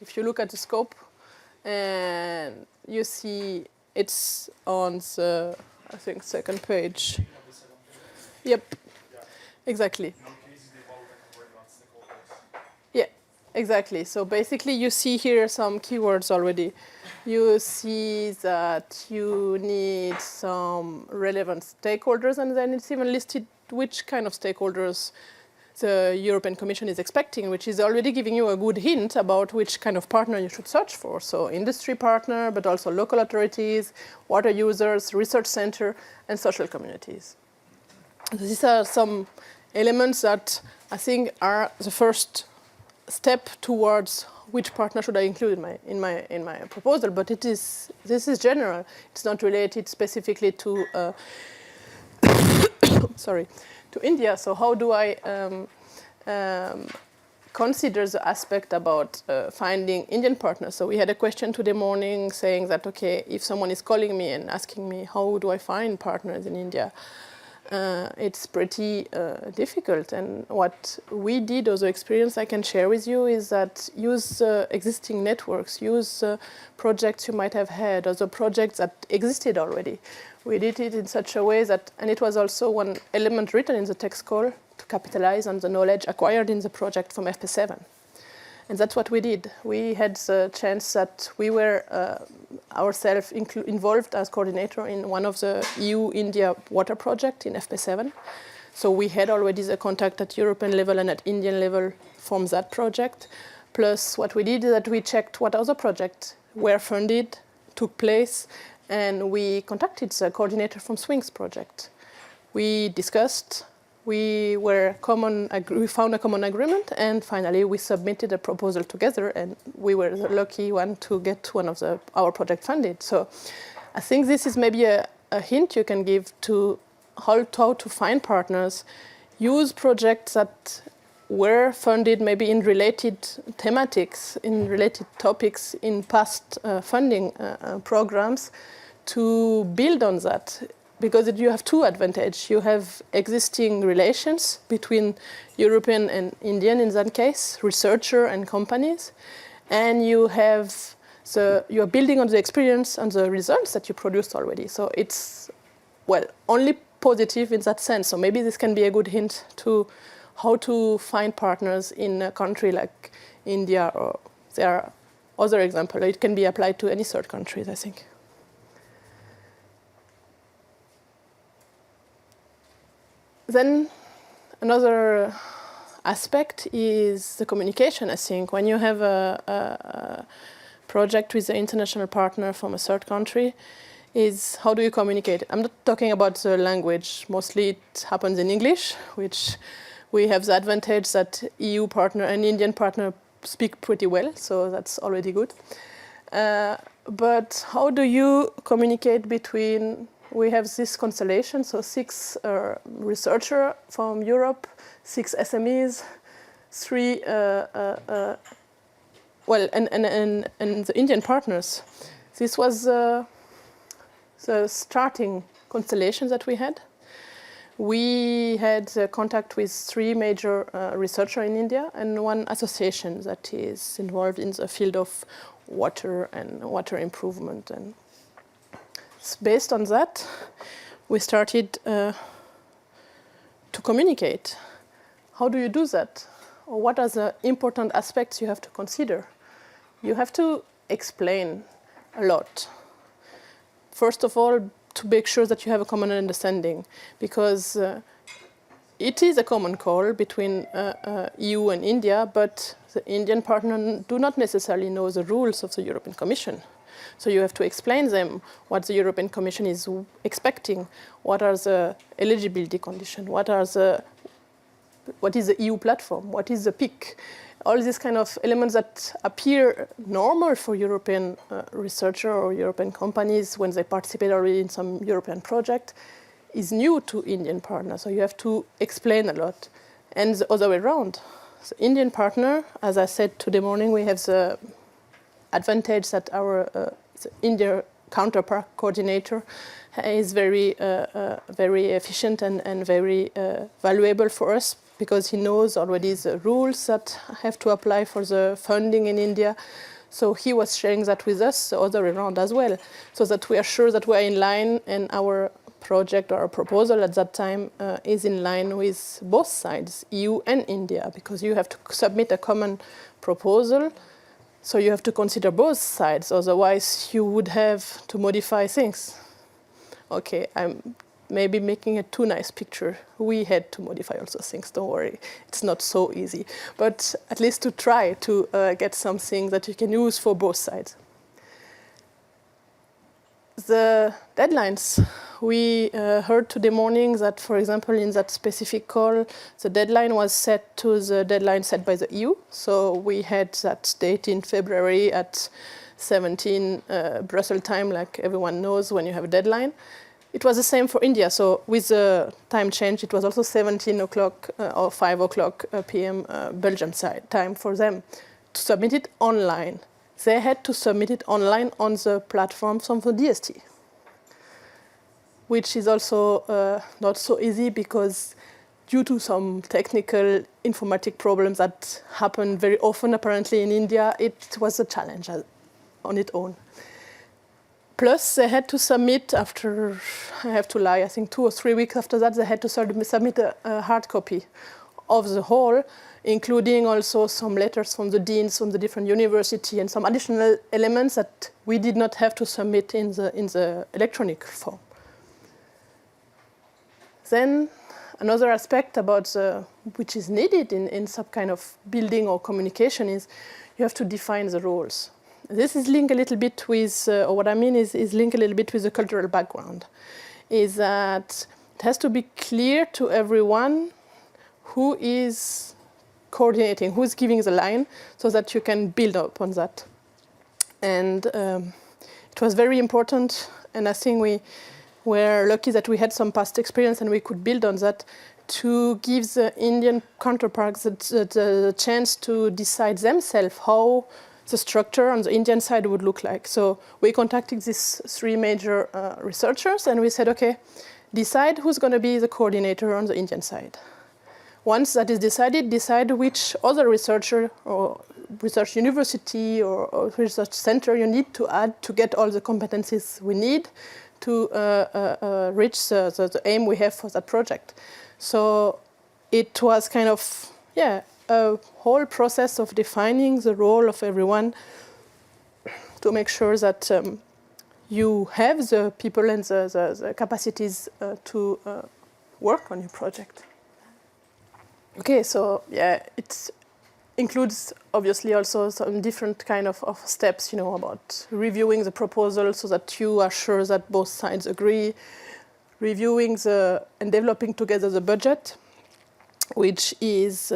If you look at the scope, and you see it's on the, I think, second page. Yep, exactly. Yeah, exactly. So basically you see here some keywords already. You see that you need some relevant stakeholders, and then it's even listed which kind of stakeholders the European Commission is expecting, which is already giving you a good hint about which kind of partner you should search for. So industry partner, but also local authorities, water users, research center, and social communities. These are some elements that I think are the first step towards which partner should I include in my proposal. But this is general. It's not related specifically to to India. So how do I consider the aspect about finding Indian partners? So we had a question today morning saying that, okay, if someone is calling me and asking me how do I find partners in India, it's pretty difficult. And what we did as an experience I can share with you is that use existing networks, use projects you might have had, or the projects that existed already. We did it in such a way that, and it was also one element written in the text call, to capitalize on the knowledge acquired in the project from FP7. And that's what we did. We had the chance that we were ourselves involved as coordinator in one of the EU-India water project in FP7. So we had already the contact at European level and at Indian level from that project. Plus what we did is that we checked what other projects were funded, took place, and we contacted the coordinator from Swings project. We discussed, we found a common agreement, and finally we submitted a proposal together, and we were the lucky one to get one of our project funded. So I think this is maybe a hint you can give to how to find partners. Use projects that were funded maybe in related thematics, in related topics in past funding programs, to build on that. Because you have two advantages. You have existing relations between European and Indian, in that case, researcher and companies, and you are building on the experience and the results that you produced already. So it's, well, only positive in that sense. So maybe this can be a good hint to how to find partners in a country like India, or there are other examples. It can be applied to any third countries, I think. Then another aspect is the communication, I think. When you have a project with an international partner from a third country, is how do you communicate? I'm not talking about the language. Mostly it happens in English, which we have the advantage that EU partner and Indian partner speak pretty well, so that's already good. But how do you communicate between, we have this constellation, so 6 researchers from Europe, 6 SMEs, 3, and the Indian partners. This was the starting constellation that we had. We had contact with 3 major researchers in India and 1 association that is involved in the field of water and water improvement. And based on that, we started to communicate. How do you do that? Or what are the important aspects you have to consider? You have to explain a lot. First of all, to make sure that you have a common understanding, because it is a common call between EU and India, but the Indian partner do not necessarily know the rules of the European Commission. So you have to explain them what the European Commission is expecting, what are the eligibility conditions, what is the EU platform, what is the PIC, all these kind of elements that appear normal for European researchers or European companies when they participate already in some European project is new to Indian partners. So you have to explain a lot. And the other way around. The Indian partner, as I said today morning, we have the advantage that our India counterpart coordinator is very efficient and very valuable for us because he knows already the rules that have to apply for the funding in India. So he was sharing that with us the other way around as well, so that we are sure that we are in line and our project or our proposal at that time is in line with both sides, EU and India, because you have to submit a common proposal. So you have to consider both sides, otherwise you would have to modify things. Okay, I'm maybe making a too nice picture. We had to modify also things, don't worry. It's not so easy, but at least to try to get something that you can use for both sides. The deadlines. We heard today morning that, for example, in that specific call, the deadline was set to the deadline set by the EU. So we had that date in February at 17 Brussels time, like everyone knows when you have a deadline. It was the same for India. So with the time change, it was also 17 o'clock or 5 o'clock p.m. Belgium side time for them to submit it online. They had to submit it online on the platforms of the DST, which is also not so easy because due to some technical informatic problems that happen very often apparently in India, it was a challenge on its own. Plus, they had to submit after, I have to lie, I think 2 or 3 weeks after that, they had to submit a hard copy of the whole, including also some letters from the deans from the different university and some additional elements that we did not have to submit in the electronic form. Then another aspect about which is needed in some kind of building or communication is you have to define the roles. This is linked a little bit with, or what I mean is linked a little bit with the cultural background, is that it has to be clear to everyone who is coordinating, who is giving the line, so that you can build up on that. And it was very important, and I think we were lucky that we had some past experience and we could build on that to give the Indian counterparts the chance to decide themselves how the structure on the Indian side would look like. So we contacted these 3 major researchers and we said, okay, decide who's going to be the coordinator on the Indian side. Once that is decided, decide which other researcher or research university or research center you need to add to get all the competencies we need to reach the aim we have for that project. So it was kind of, a whole process of defining the role of everyone to make sure that you have the people and the capacities to work on your project. Okay, so it includes obviously also some different kind of steps, about reviewing the proposal so that you are sure that both sides agree, reviewing and developing together the budget, which is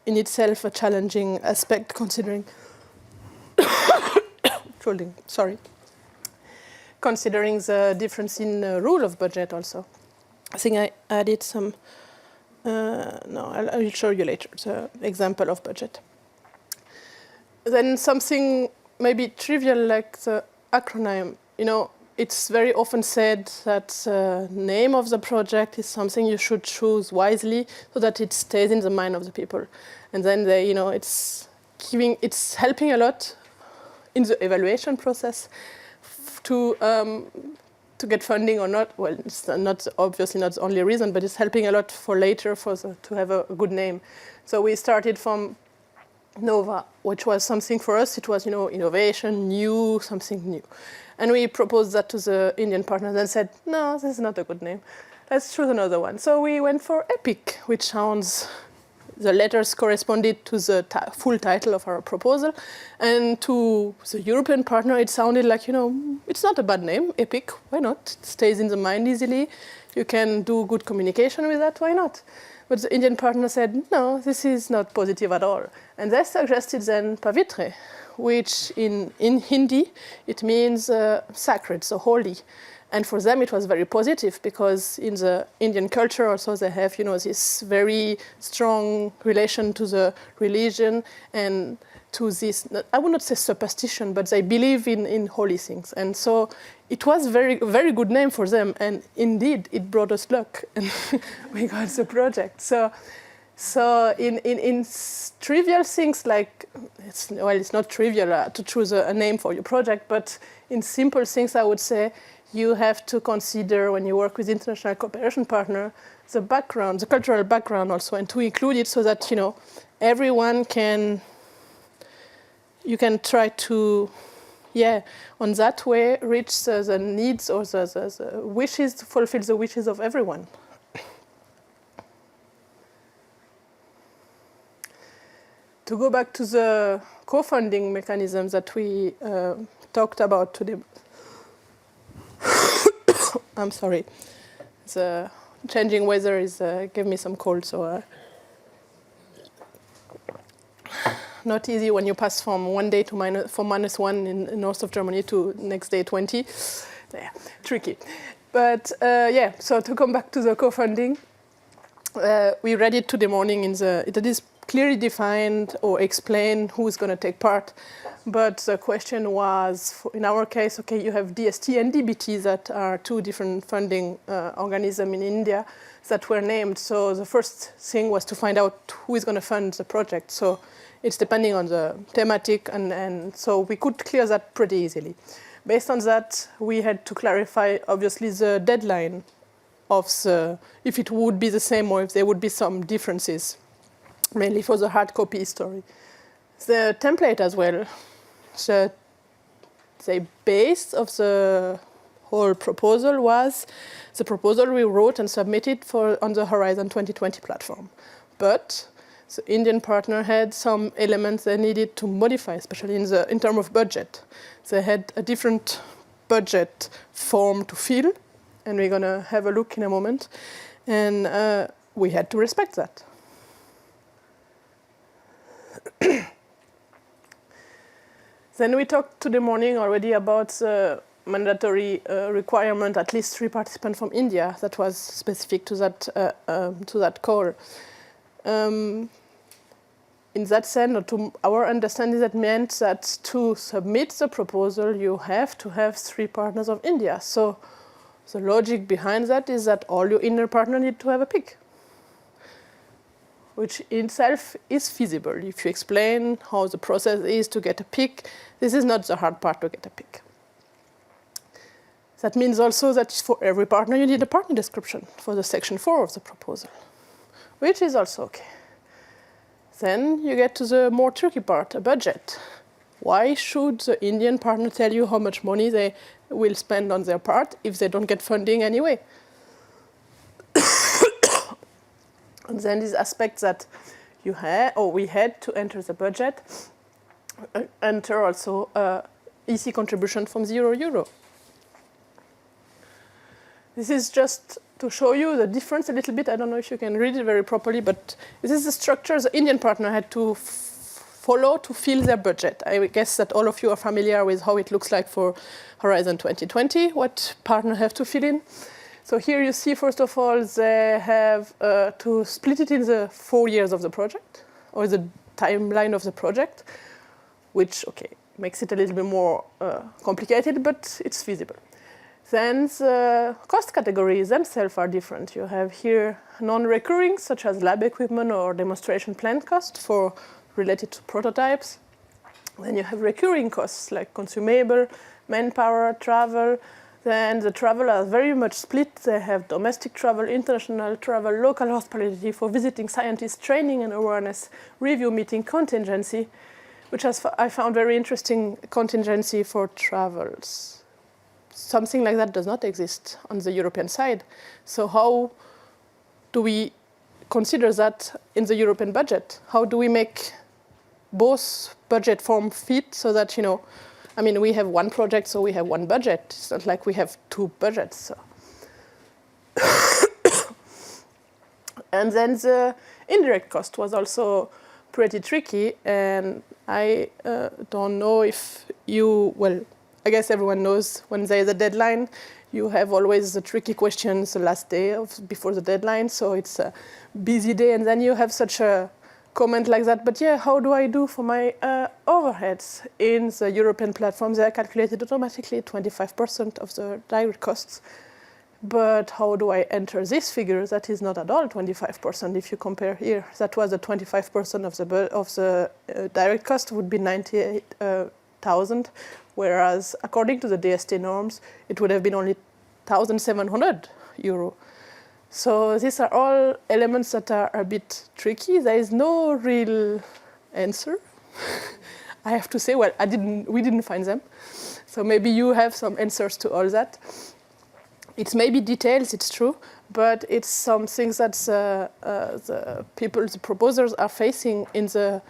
in itself a challenging aspect considering considering the difference in rule of budget also. I think I added some, I'll show you later, the example of budget. Then something maybe trivial like the acronym, it's very often said that the name of the project is something you should choose wisely so that it stays in the mind of the people. And then it's helping a lot in the evaluation process to get funding or not. Well, it's obviously not the only reason, but it's helping a lot for later to have a good name. So we started from Nova, which was something for us. It was innovation, new, something new. And we proposed that to the Indian partners and said, no, this is not a good name. Let's choose another one. So we went for EPIC, which sounds, the letters corresponded to the full title of our proposal. And to the European partner, it sounded like, it's not a bad name, EPIC, why not? It stays in the mind easily. You can do good communication with that, why not? But the Indian partner said, no, this is not positive at all. And they suggested then Pavitre, which in Hindi, it means sacred, so holy. And for them, it was very positive because in the Indian culture also they have, this very strong relation to the religion and to this, I would not say superstition, but they believe in holy things. And so it was very, very good name for them. And indeed, it brought us luck and we got the project. So So in trivial things like, it's not trivial to choose a name for your project, but in simple things I would say you have to consider when you work with international cooperation partner, the background, the cultural background also, and to include it so that, everyone you can try to, on that way, reach the needs or the wishes, to fulfill the wishes of everyone. To go back to the co-funding mechanism that we talked about today, I'm sorry, the changing weather is gave me some cold, so not easy when you pass from one day to -1 in north of Germany to next day 20. Yeah, tricky. But so to come back to the co-funding, we read it today morning it is clearly defined or explained who's going to take part. But the question was, in our case, okay, you have DST and DBT that are two different funding organisms in India that were named. So the first thing was to find out who is going to fund the project. So it's depending on the thematic, and so we could clear that pretty easily. Based on that, we had to clarify, obviously, the deadline of if it would be the same or if there would be some differences, mainly for the hard copy story. The template as well, the base of the whole proposal was the proposal we wrote and submitted on the Horizon 2020 platform. But the Indian partner had some elements they needed to modify, especially in terms of budget. They had a different budget form to fill, and we're going to have a look in a moment. And we had to respect that. Then we talked today morning already about the mandatory requirement, at least 3 participants from India. That was specific to that call. In that sense, or to our understanding, that meant that to submit the proposal, you have to have 3 partners of India. So the logic behind that is that all your Indian partners need to have a pick, which in itself is feasible. If you explain how the process is to get a pick, this is not the hard part to get a pick. That means also that for every partner, you need a partner description for the section 4 of the proposal, which is also okay. Then you get to the more tricky part, a budget. Why should the Indian partner tell you how much money they will spend on their part if they don't get funding anyway? And then these aspects that we had to enter the budget, enter also EC contribution from €0. This is just to show you the difference a little bit. I don't know if you can read it very properly, but this is the structure the Indian partner had to follow to fill their budget. I guess that all of you are familiar with how it looks like for Horizon 2020, what partners have to fill in. So here you see, first of all, they have to split it in the 4 years of the project, or the timeline of the project, which, okay, makes it a little bit more complicated, but it's feasible. Then the cost categories themselves are different. You have here non-recurring, such as lab equipment or demonstration plant cost related to prototypes. Then you have recurring costs like consumable, manpower, travel. Then the travel are very much split. They have domestic travel, international travel, local hospitality for visiting scientists, training and awareness, review meeting, contingency, which I found very interesting, contingency for travels. Something like that does not exist on the European side. So how do we consider that in the European budget? How do we make both budget form fit so that, we have one project, so we have one budget. It's not like we have 2 budgets. So. And then the indirect cost was also pretty tricky. And I don't know if I guess everyone knows when there's a deadline, you have always the tricky questions the last day before the deadline. So it's a busy day. And then you have such a comment like that, but how do I do for my overheads? In the European platform, they are calculated automatically, 25% of the direct costs But how do I enter this figure? That is not at all 25%. If you compare here, that was the 25% of the direct cost would be 98,000, whereas according to the DST norms, it would have been only 1,700 euro. So these are all elements that are a bit tricky. There is no real answer. I have to say, well, we didn't find them. So maybe you have some answers to all that. It's maybe details, it's true, but it's some things that the proposers are facing in the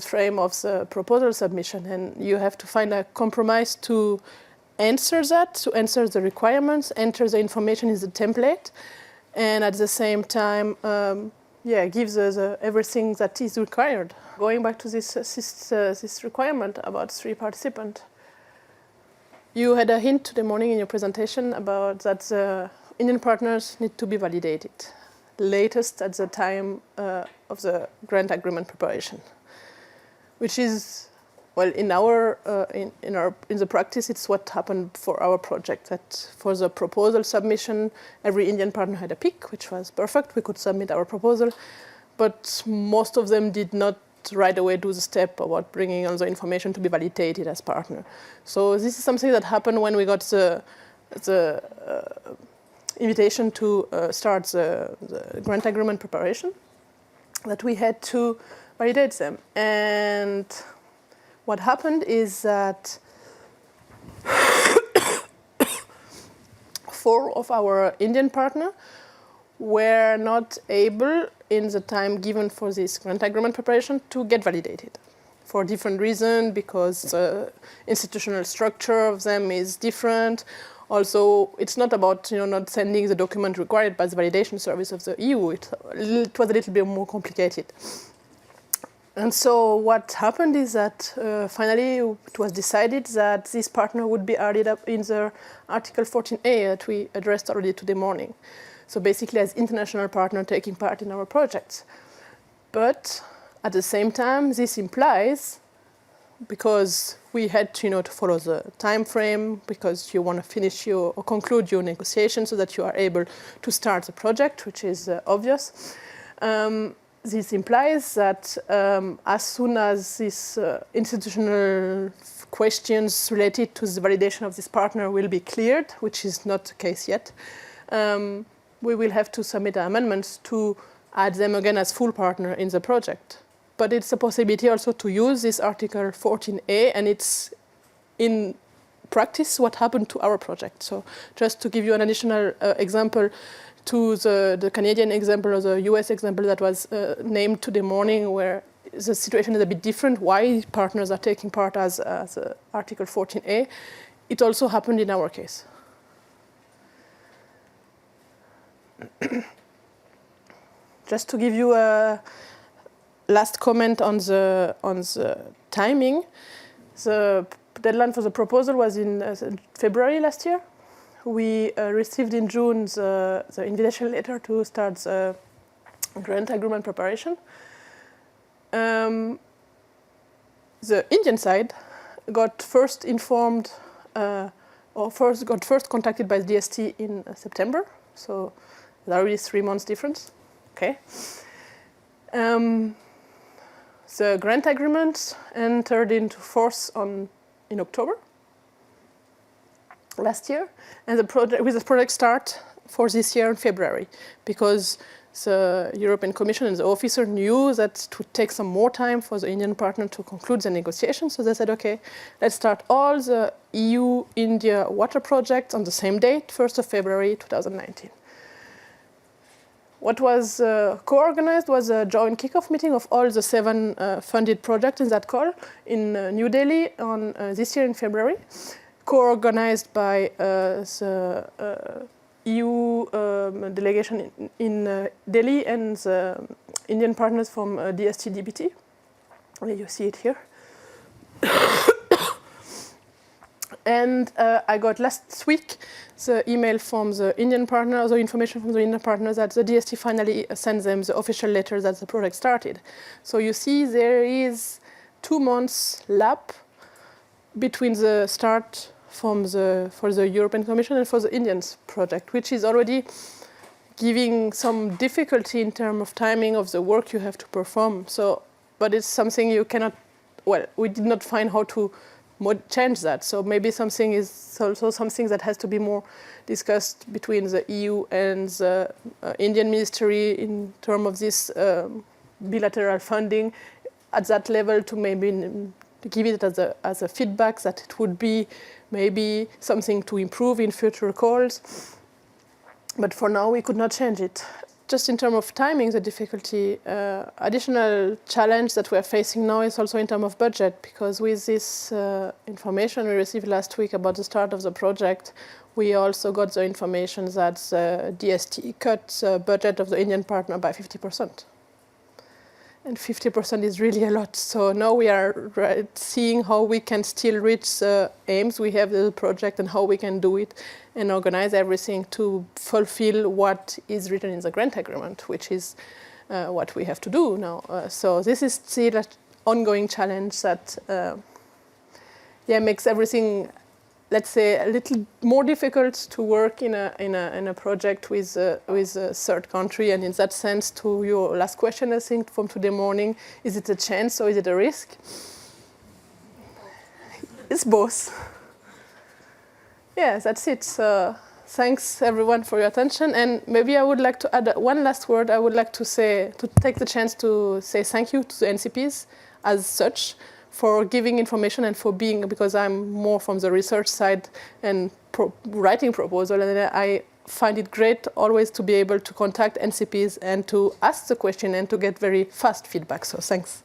frame of the proposal submission, and you have to find a compromise to answer that, to answer the requirements, enter the information in the template, and at the same time, gives everything that is required. Going back to this requirement about 3 participants. You had a hint today morning in your presentation about that the Indian partners need to be validated, latest at the time of the grant agreement preparation, which is, well, in the practice, it's what happened for our project. That for the proposal submission, every Indian partner had a pick, which was perfect. We could submit our proposal, but most of them did not right away do the step about bringing all the information to be validated as partner. So this is something that happened when we got the invitation to start the grant agreement preparation, that we had to validate them. And what happened is that 4 of our Indian partners were not able, in the time given for this grant agreement preparation, to get validated for different reasons, because the institutional structure of them is different. Also, it's not about not sending the document required by the validation service of the EU. It was a little bit more complicated. And so what happened is that finally it was decided that this partner would be added up in the Article 14A that we addressed already today morning. So basically as international partner taking part in our projects. But at the same time, this implies, because we had to follow the time frame, because you want to finish or conclude your negotiations so that you are able to start the project, which is obvious. This implies that as soon as these institutional questions related to the validation of this partner will be cleared, which is not the case yet, we will have to submit amendments to add them again as full partner in the project. But it's a possibility also to use this Article 14A, and it's in practice what happened to our project. So just to give you an additional example to the Canadian example or the US example that was named today morning, where the situation is a bit different, why partners are taking part as Article 14A, it also happened in our case. Just to give you a last comment on the timing, the deadline for the proposal was in February last year. We received in June the invitation letter to start the grant agreement preparation. The Indian side got first informed, got first contacted by the DST in September. So there is 3 months difference. Okay. The grant agreement entered into force in October last year, and the project start for this year in February, because the European Commission and the officer knew that it would take some more time for the Indian partner to conclude the negotiations. So they said, okay, let's start all the EU-India water projects on the same date, 1st of February 2019. What was co-organized was a joint kickoff meeting of all the 7 funded projects in that call in New Delhi on this year in February, co-organized by the EU delegation in Delhi and the Indian partners from DST DBT. You see it here. And I got last week the email from the Indian partner, the information from the Indian partner that the DST finally sent them the official letter that the project started. So you see there is 2 months lap between the start for the European Commission and for the Indians project, which is already giving some difficulty in terms of timing of the work you have to perform. So, but it's something you cannot, well, we did not find how to change that. So maybe something is also something that has to be more discussed between the EU and the Indian ministry in terms of this bilateral funding at that level, to maybe to give it as a feedback that it would be maybe something to improve in future calls. But for now, we could not change it. Just in terms of timing, the difficulty, additional challenge that we are facing now is also in terms of budget, because with this information we received last week about the start of the project, we also got the information that the DST cut the budget of the Indian partner by 50%. And 50% is really a lot. So now we are seeing how we can still reach the aims we have in the project and how we can do it and organize everything to fulfill what is written in the grant agreement, which is what we have to do now. So this is still an ongoing challenge that makes everything, let's say, a little more difficult to work in a project with a third country. And in that sense, to your last question, I think from today morning, is it a chance or is it a risk? It's both. Yeah, that's it. So thanks everyone for your attention. And maybe I would like to add one last word. I would like to take the chance to say thank you to the NCPs as such, for giving information and for being, because I'm more from the research side and writing proposal, and I find it great always to be able to contact NCPs and to ask the question and to get very fast feedback. So thanks.